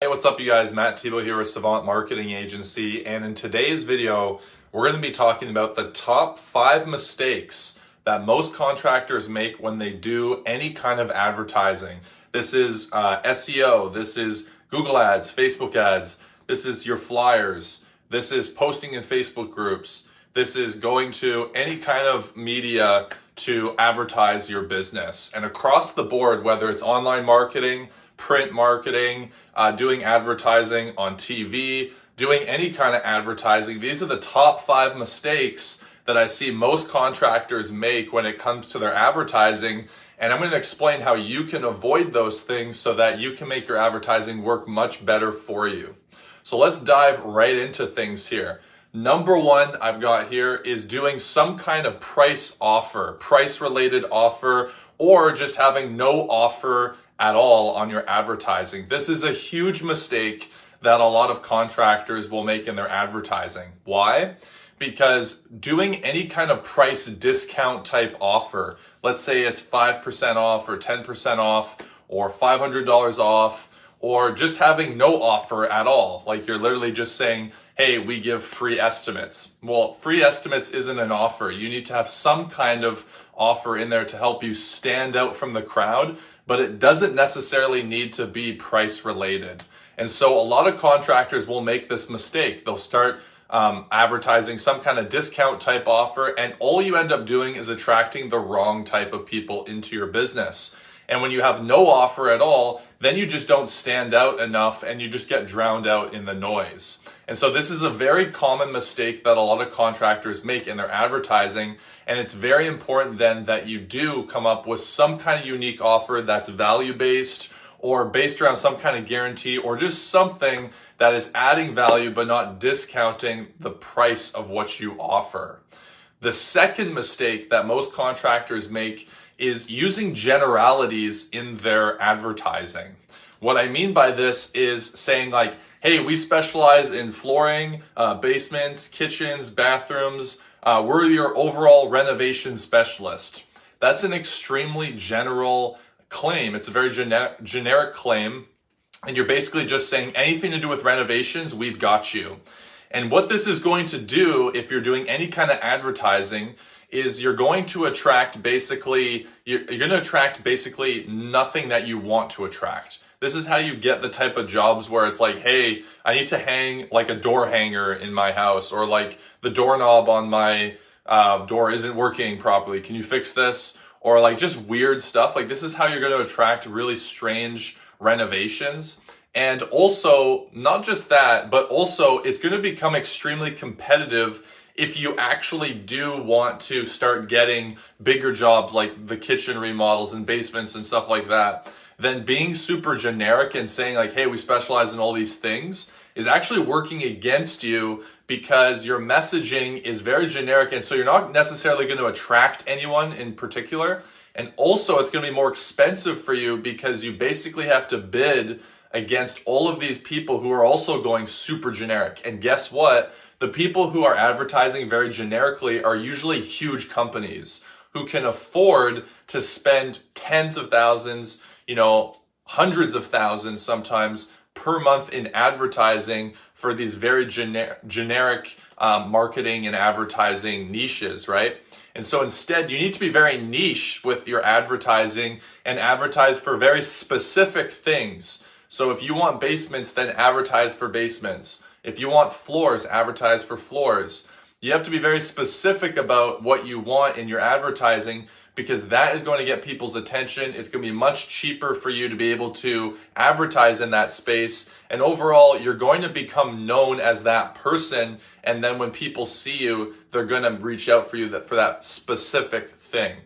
Hey, what's up you guys? Matt Thibeau here with Savant Marketing Agency, and in today's video, we're going to be talking about the top 5 mistakes that most contractors make when they do any kind of advertising. This is SEO, this is Google ads, Facebook ads, this is your flyers, this is posting in Facebook groups, this is going to any kind of media to advertise your business. And across the board, whether it's online marketing, print marketing, doing advertising on TV, doing any kind of advertising. These are the top 5 mistakes that I see most contractors make when it comes to their advertising. And I'm going to explain how you can avoid those things so that you can make your advertising work much better for you. So let's dive right into things here. Number 1 I've got here is doing some kind of price offer, price related offer, or just having no offer at all on your advertising. This is a huge mistake that a lot of contractors will make in their advertising. Why? Because doing any kind of price discount type offer, let's say it's 5% off or 10% off or $500 off, or just having no offer at all. Like you're literally just saying, hey, we give free estimates. Well, free estimates isn't an offer. You need to have some kind of offer in there to help you stand out from the crowd, but it doesn't necessarily need to be price related. And so a lot of contractors will make this mistake. They'll start advertising some kind of discount type offer, and all you end up doing is attracting the wrong type of people into your business. And when you have no offer at all, then you just don't stand out enough and you just get drowned out in the noise. And so this is a very common mistake that a lot of contractors make in their advertising. And it's very important then that you do come up with some kind of unique offer that's value-based or based around some kind of guarantee, or just something that is adding value but not discounting the price of what you offer. The second mistake that most contractors make is using generalities in their advertising. What I mean by this is saying like, hey, we specialize in flooring, basements, kitchens, bathrooms. We're your overall renovation specialist. That's an extremely general claim. It's a very generic claim. And you're basically just saying anything to do with renovations, we've got you. And what this is going to do if you're doing any kind of advertising is you're going to attract basically nothing that you want to attract. This is how you get the type of jobs where it's like, hey, I need to hang like a door hanger in my house, or like the doorknob on my door isn't working properly. Can you fix this? Or like just weird stuff. Like this is how you're going to attract really strange renovations. And also, not just that, but also it's going to become extremely competitive if you actually do want to start getting bigger jobs like the kitchen remodels and basements and stuff like that. Then being super generic and saying like, hey, we specialize in all these things is actually working against you, because your messaging is very generic, and so you're not necessarily going to attract anyone in particular. And also it's going to be more expensive for you because you basically have to bid against all of these people who are also going super generic. And guess what? The people who are advertising very generically are usually huge companies who can afford to spend tens of thousands, hundreds of thousands sometimes per month in advertising for these very generic marketing and advertising niches, right? And so instead, you need to be very niche with your advertising and advertise for very specific things. So if you want basements, then advertise for basements. If you want floors, advertise for floors. You have to be very specific about what you want in your advertising, because that is going to get people's attention. It's going to be much cheaper for you to be able to advertise in that space. And overall, you're going to become known as that person. And then when people see you, they're going to reach out for you for that specific thing.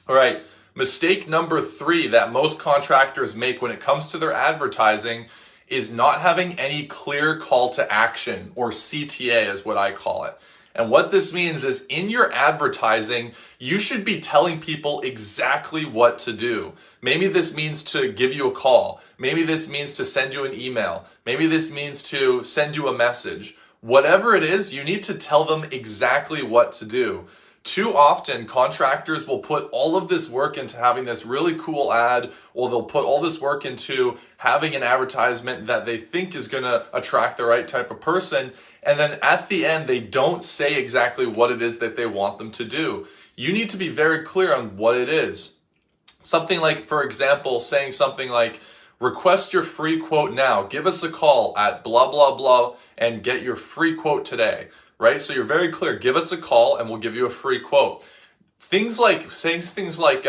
All right. Mistake number 3 that most contractors make when it comes to their advertising is not having any clear call to action, or CTA is what I call it. And what this means is in your advertising, you should be telling people exactly what to do. Maybe this means to give you a call. Maybe this means to send you an email. Maybe this means to send you a message. Whatever it is, you need to tell them exactly what to do. Too often, contractors will put all of this work into having this really cool ad, or they'll put all this work into having an advertisement that they think is going to attract the right type of person. And then at the end, they don't say exactly what it is that they want them to do. You need to be very clear on what it is. Something like, for example, saying something like, request your free quote now. Give us a call at blah, blah, blah, and get your free quote today. Right? So you're very clear. Give us a call and we'll give you a free quote. Saying things like,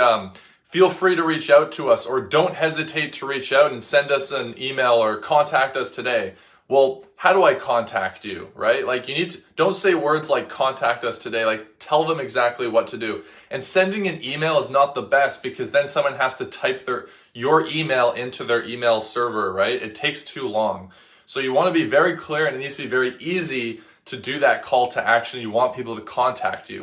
feel free to reach out to us, or don't hesitate to reach out and send us an email or contact us today. Well, how do I contact you, right? Like, don't say words like contact us today, like tell them exactly what to do. And sending an email is not the best, because then someone has to type your email into their email server, right? It takes too long. So you want to be very clear, and it needs to be very easy to do that call to action. You want people to contact you.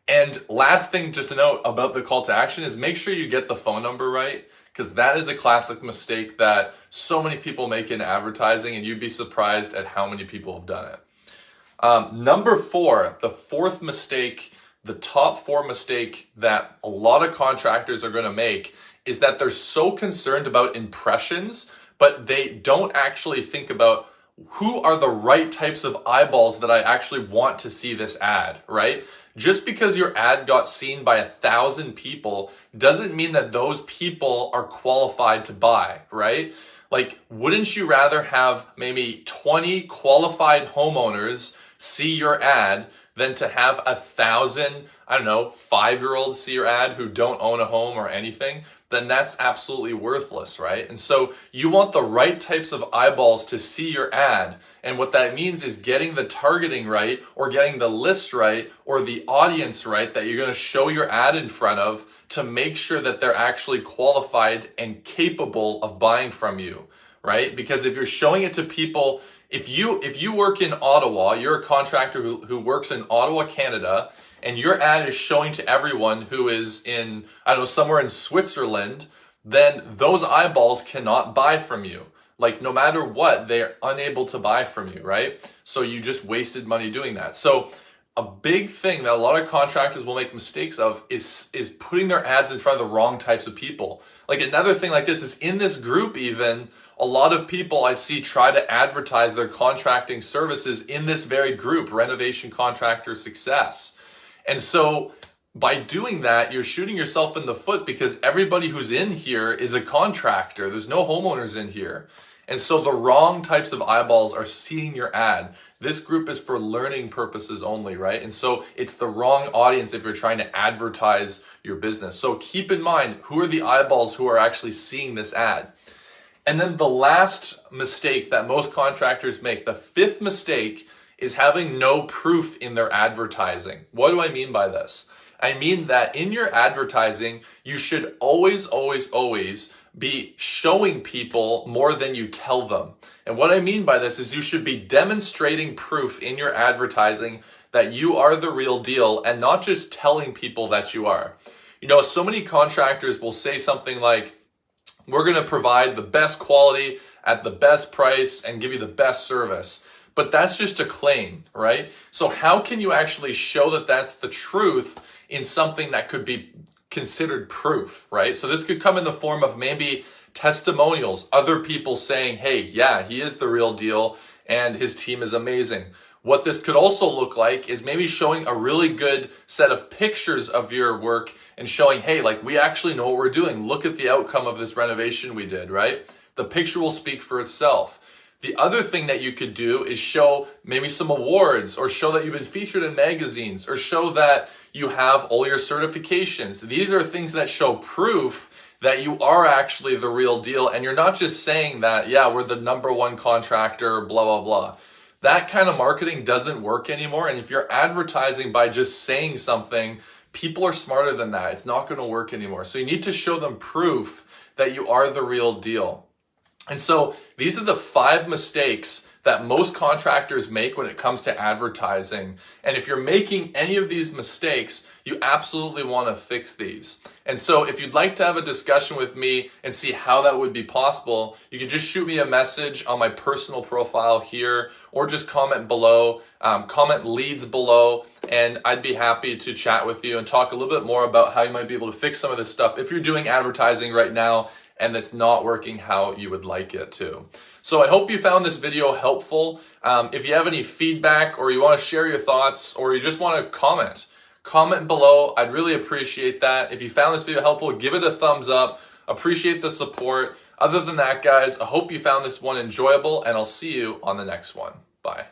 And last thing just to note about the call to action is make sure you get the phone number right, because that is a classic mistake that so many people make in advertising, and you'd be surprised at how many people have done it. Number 4, the fourth mistake, the top 4 mistake that a lot of contractors are going to make is that they're so concerned about impressions, but they don't actually think about who are the right types of eyeballs that I actually want to see this ad, right? Just because your ad got seen by 1,000 people doesn't mean that those people are qualified to buy, right? Like, wouldn't you rather have maybe 20 qualified homeowners see your ad than to have 1,000, 5-year-olds see your ad who don't own a home or anything? Then that's absolutely worthless, right? And so you want the right types of eyeballs to see your ad. And what that means is getting the targeting right, or getting the list right, or the audience right that you're going to show your ad in front of, to make sure that they're actually qualified and capable of buying from you, right? Because if you're showing it to people, if you work in Ottawa, you're a contractor who works in Ottawa, Canada, and your ad is showing to everyone who is in, somewhere in Switzerland, then those eyeballs cannot buy from you. Like, no matter what, they're unable to buy from you, right? So you just wasted money doing that. So a big thing that a lot of contractors will make mistakes of is putting their ads in front of the wrong types of people. Like, another thing like this is, in this group even, a lot of people I see try to advertise their contracting services in this very group, Renovation Contractor Success. And so by doing that, you're shooting yourself in the foot, because everybody who's in here is a contractor. There's no homeowners in here. And so the wrong types of eyeballs are seeing your ad. This group is for learning purposes only, right? And so it's the wrong audience if you're trying to advertise your business. So keep in mind, who are the eyeballs who are actually seeing this ad? And then the last mistake that most contractors make, the 5th mistake, is having no proof in their advertising. What do I mean by this? I mean that in your advertising, you should always, always, always be showing people more than you tell them. And what I mean by this is you should be demonstrating proof in your advertising that you are the real deal, and not just telling people that you are. So many contractors will say something like, we're going to provide the best quality at the best price and give you the best service. But that's just a claim, right? So how can you actually show that that's the truth in something that could be considered proof, right? So this could come in the form of maybe testimonials, other people saying, hey, yeah, he is the real deal and his team is amazing. What this could also look like is maybe showing a really good set of pictures of your work and showing, hey, like, we actually know what we're doing. Look at the outcome of this renovation we did, right? The picture will speak for itself. The other thing that you could do is show maybe some awards, or show that you've been featured in magazines, or show that you have all your certifications. These are things that show proof that you are actually the real deal, and you're not just saying that, yeah, we're the #1 contractor, blah, blah, blah. That kind of marketing doesn't work anymore. And if you're advertising by just saying something, people are smarter than that. It's not going to work anymore. So you need to show them proof that you are the real deal. And so these are the 5 mistakes that most contractors make when it comes to advertising. And if you're making any of these mistakes, you absolutely want to fix these. And so if you'd like to have a discussion with me and see how that would be possible, you can just shoot me a message on my personal profile here, or just comment below, comment leads below, and I'd be happy to chat with you and talk a little bit more about how you might be able to fix some of this stuff if you're doing advertising right now and it's not working how you would like it to. So I hope you found this video helpful. If you have any feedback, or you want to share your thoughts, or you just want to comment below. I'd really appreciate that. If you found this video helpful, give it a thumbs up. Appreciate the support. Other than that, guys, I hope you found this one enjoyable, and I'll see you on the next one. Bye.